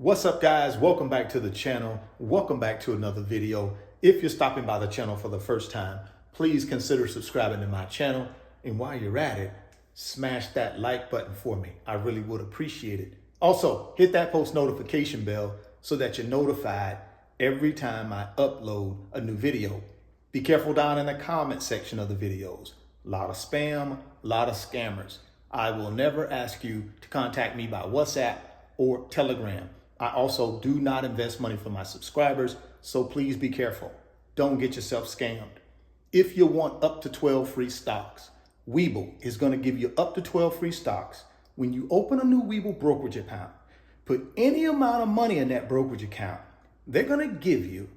What's up, guys? Welcome back to the channel. Welcome back to another video. If you're stopping by the channel for the first time, please consider subscribing to my channel. And while you're at it, smash that like button for me. I really would appreciate it. Also, hit that post notification bell so that you're notified every time I upload a new video. Be careful down in the comment section of the videos. A lot of spam, a lot of scammers. I will never ask you to contact me by WhatsApp or Telegram. I also do not invest money for my subscribers, so please be careful. Don't get yourself scammed. If you want up to 12 free stocks, Webull is going to give you up to 12 free stocks. When you open a new Webull brokerage account, put any amount of money in that brokerage account, they're going to give you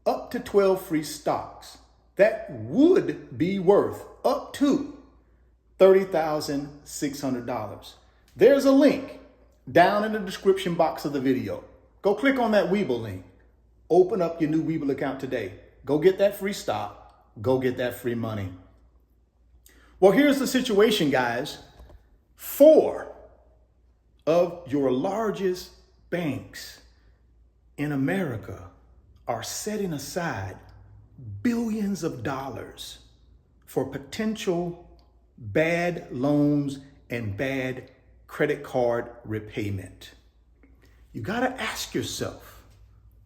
up to 12 free stocks. That would be worth up to $30,600. There's a link down in the description box of the video. Go click on that Webull link. Open up your new Webull account today. Go get that free stock. Go get that free money. Well, here's the situation, guys. 4 of your largest banks in America are setting aside billions of dollars for potential bad loans and bad credit card repayment. You got to ask yourself,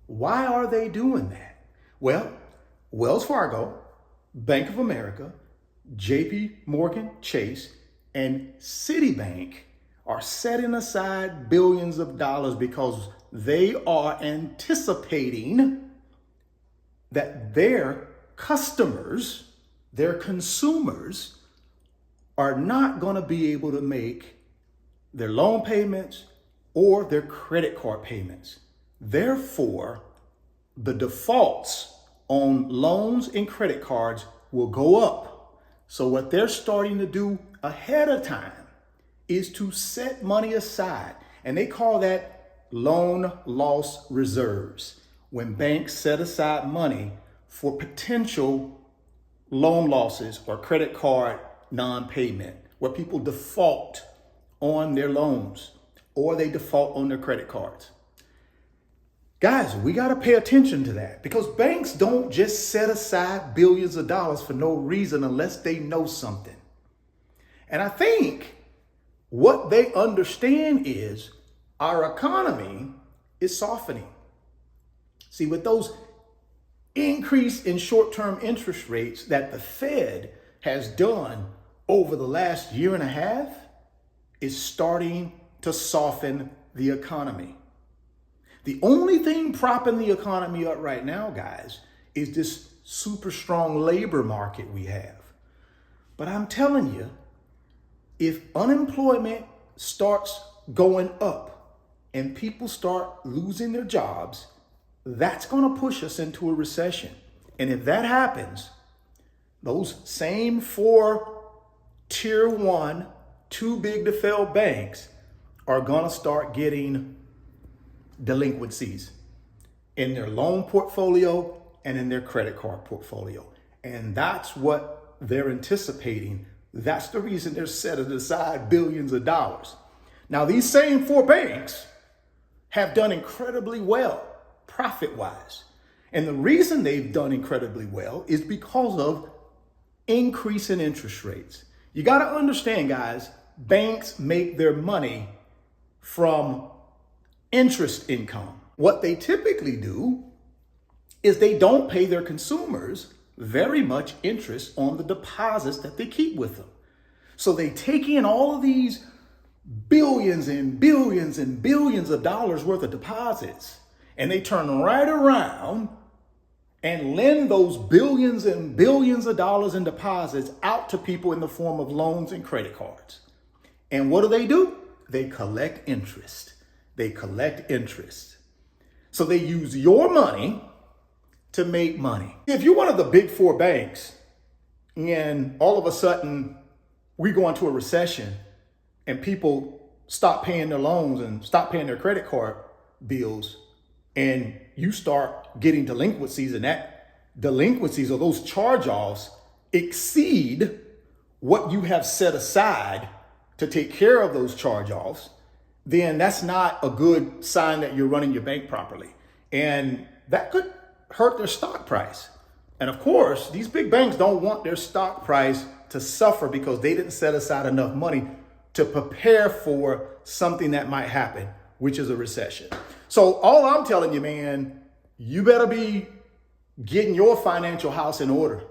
why are they doing that? Well, Wells Fargo, Bank of America, JP Morgan Chase, and Citibank are setting aside billions of dollars because they are anticipating that their customers, their consumers, are not going to be able to make their loan payments or their credit card payments. Therefore, the defaults on loans and credit cards will go up. So what they're starting to do ahead of time is to set money aside. And they call that loan loss reserves. When banks set aside money for potential loan losses or credit card non-payment, where people default on their loans or they default on their credit cards. Guys, we got to pay attention to that because banks don't just set aside billions of dollars for no reason unless they know something. And I think what they understand is our economy is softening. See, with those increase in short-term interest rates that the Fed has done over the last year and a half, is starting to soften the economy. The only thing propping the economy up right now, guys, is this super strong labor market we have. But I'm telling you, if unemployment starts going up and people start losing their jobs, that's going to push us into a recession. And if that happens, those same 4 tier 1, too big to fail banks are going to start getting delinquencies in their loan portfolio and in their credit card portfolio. And that's what they're anticipating. That's the reason they're setting aside billions of dollars. Now, these same 4 banks have done incredibly well profit-wise. And the reason they've done incredibly well is because of increase in interest rates. You got to understand, guys, banks make their money from interest income. What they typically do is they don't pay their consumers very much interest on the deposits that they keep with them. So they take in all of these billions and billions and billions of dollars worth of deposits, and they turn right around and lend those billions and billions of dollars in deposits out to people in the form of loans and credit cards. And what do? They collect interest. They collect interest. So they use your money to make money. If you're one of the big 4 banks and all of a sudden we go into a recession and people stop paying their loans and stop paying their credit card bills, and you start getting delinquencies, and that delinquencies or those charge-offs exceed what you have set aside to take care of those charge-offs, then that's not a good sign that you're running your bank properly. And that could hurt their stock price. And of course, these big banks don't want their stock price to suffer because they didn't set aside enough money to prepare for something that might happen, which is a recession. So all I'm telling you, man, you better be getting your financial house in order.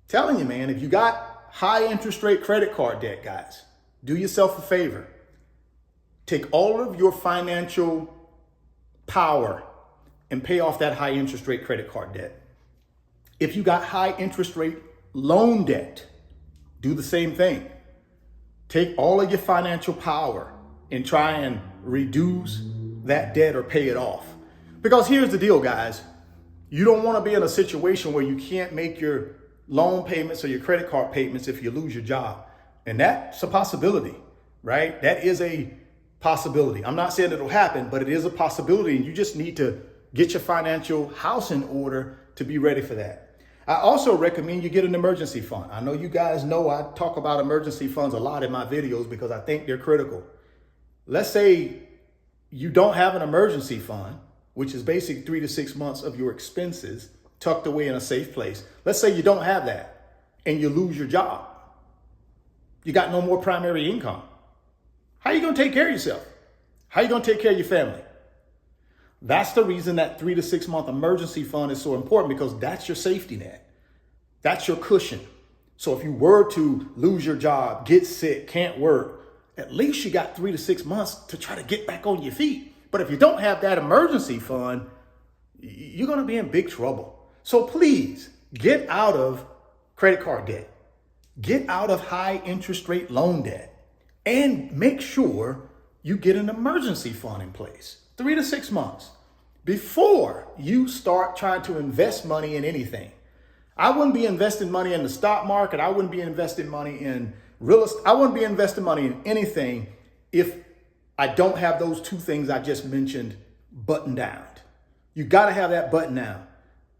Telling you, man, if you got high interest rate credit card debt, guys, do yourself a favor. Take all of your financial power and pay off that high interest rate credit card debt. If you got high interest rate loan debt, do the same thing. Take all of your financial power and try and reduce that debt or pay it off. Because here's the deal, guys. You don't want to be in a situation where you can't make your loan payments or your credit card payments if you lose your job. And that's a possibility, right? That is a possibility. I'm not saying it'll happen, but it is a possibility. And you just need to get your financial house in order to be ready for that. I also recommend you get an emergency fund. I know you guys know I talk about emergency funds a lot in my videos because I think they're critical. Let's say you don't have an emergency fund, which is basically 3 to 6 months of your expenses tucked away in a safe place. Let's say you don't have that and you lose your job. You got no more primary income. How are you going to take care of yourself? How are you going to take care of your family? That's the reason that 3 to 6 month emergency fund is so important, because that's your safety net. That's your cushion. So if you were to lose your job, get sick, can't work, at least you got 3 to 6 months to try to get back on your feet. But if you don't have that emergency fund, you're going to be in big trouble. So please get out of credit card debt. Get out of high interest rate loan debt and make sure you get an emergency fund in place. 3 to 6 months before you start trying to invest money in anything. I wouldn't be investing money in the stock market. I wouldn't be investing money in real estate. I wouldn't be investing money in anything if I don't have those two things I just mentioned buttoned down. You got to have that button down,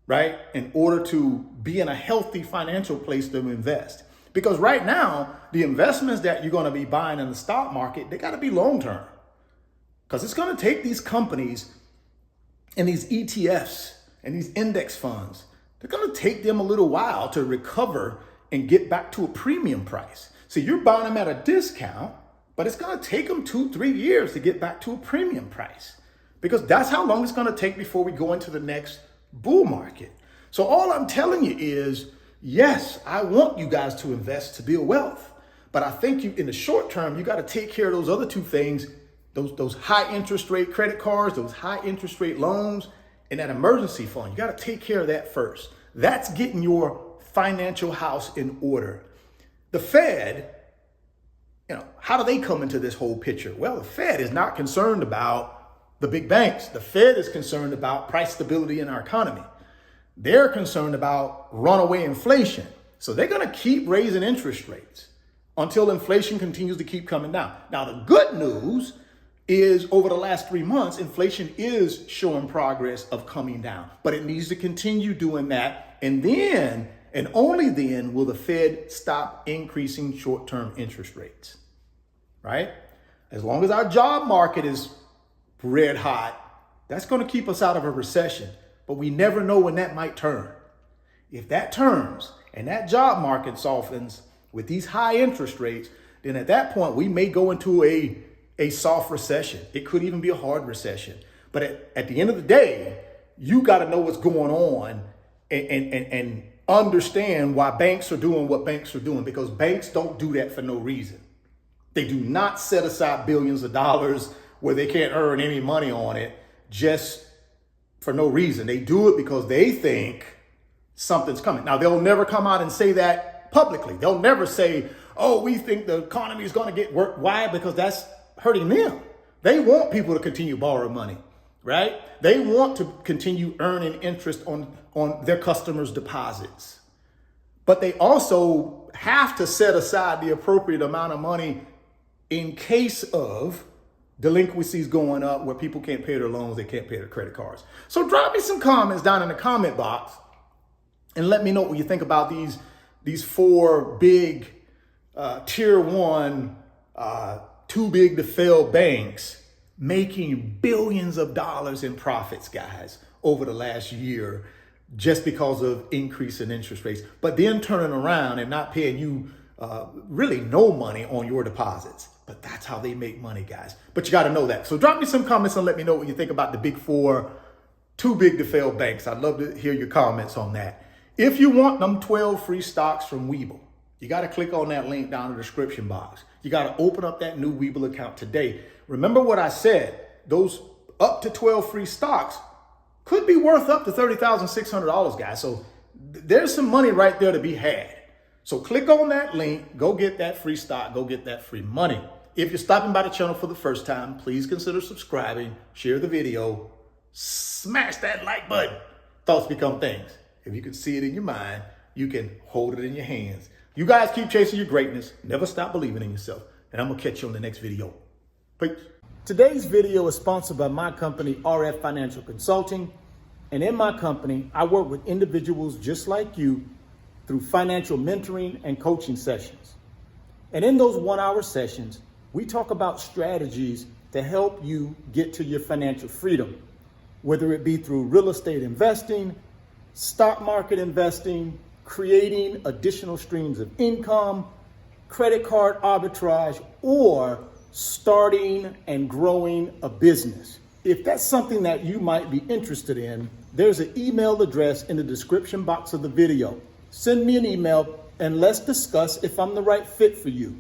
right? In order to be in a healthy financial place to invest. Because right now, the investments that you're going to be buying in the stock market, they got to be long-term. Because it's going to take these companies and these ETFs and these index funds, they're going to take them a little while to recover and get back to a premium price. So you're buying them at a discount, but it's going to take them 2-3 years to get back to a premium price, because that's how long it's going to take before we go into the next bull market. So all I'm telling you is, yes, I want you guys to invest to build wealth, but I think you, in the short term, you got to take care of those other two things. Those high interest rate credit cards, those high interest rate loans, and that emergency fund. You got to take care of that first. That's getting your financial house in order. The Fed, how do they come into this whole picture? Well, the Fed is not concerned about the big banks. The Fed is concerned about price stability in our economy. They're concerned about runaway inflation. So they're going to keep raising interest rates until inflation continues to keep coming down. Now, the good news is over the last 3 months, inflation is showing progress of coming down, but it needs to continue doing that. And then, and only then, will the Fed stop increasing short-term interest rates, right? As long as our job market is red hot, that's going to keep us out of a recession, but we never know when that might turn. If that turns and that job market softens with these high interest rates, then at that point, we may go into a soft recession. It could even be a hard recession. But at the end of the day, you got to know what's going on and understand why banks are doing what banks are doing, because banks don't do that for no reason. They do not set aside billions of dollars where they can't earn any money on it just for no reason. They do it because they think something's coming. Now, they'll never come out and say that publicly. They'll never say, oh, we think the economy is going to get worse. Why? Because that's hurting them. They want people to continue borrowing money, right? They want to continue earning interest on their customers' deposits. But they also have to set aside the appropriate amount of money in case of delinquencies going up where people can't pay their loans, they can't pay their credit cards. So drop me some comments down in the comment box and let me know what you think about these 4 big tier 1 too big to fail banks making billions of dollars in profits, guys, over the last year just because of increase in interest rates, but then turning around and not paying you really no money on your deposits. But that's how they make money, guys. But you got to know that. So drop me some comments and let me know what you think about the big four, too big to fail banks. I'd love to hear your comments on that. If you want them 12 free stocks from Webull, you got to click on that link down in the description box. You got to open up that new Webull account today. Remember what I said, those up to 12 free stocks could be worth up to $30,600, guys. So there's some money right there to be had. So click on that link, go get that free stock, go get that free money. If you're stopping by the channel for the first time, please consider subscribing, share the video, smash that like button. Thoughts become things. If you can see it in your mind, you can hold it in your hands. You guys keep chasing your greatness. Never stop believing in yourself. And I'm going to catch you on the next video. Peace. Today's video is sponsored by my company, RF Financial Consulting. And in my company, I work with individuals just like you through financial mentoring and coaching sessions. And in those 1-hour sessions, we talk about strategies to help you get to your financial freedom, whether it be through real estate investing, stock market investing, creating additional streams of income, credit card arbitrage, or starting and growing a business. If that's something that you might be interested in, there's an email address in the description box of the video. Send me an email and let's discuss if I'm the right fit for you.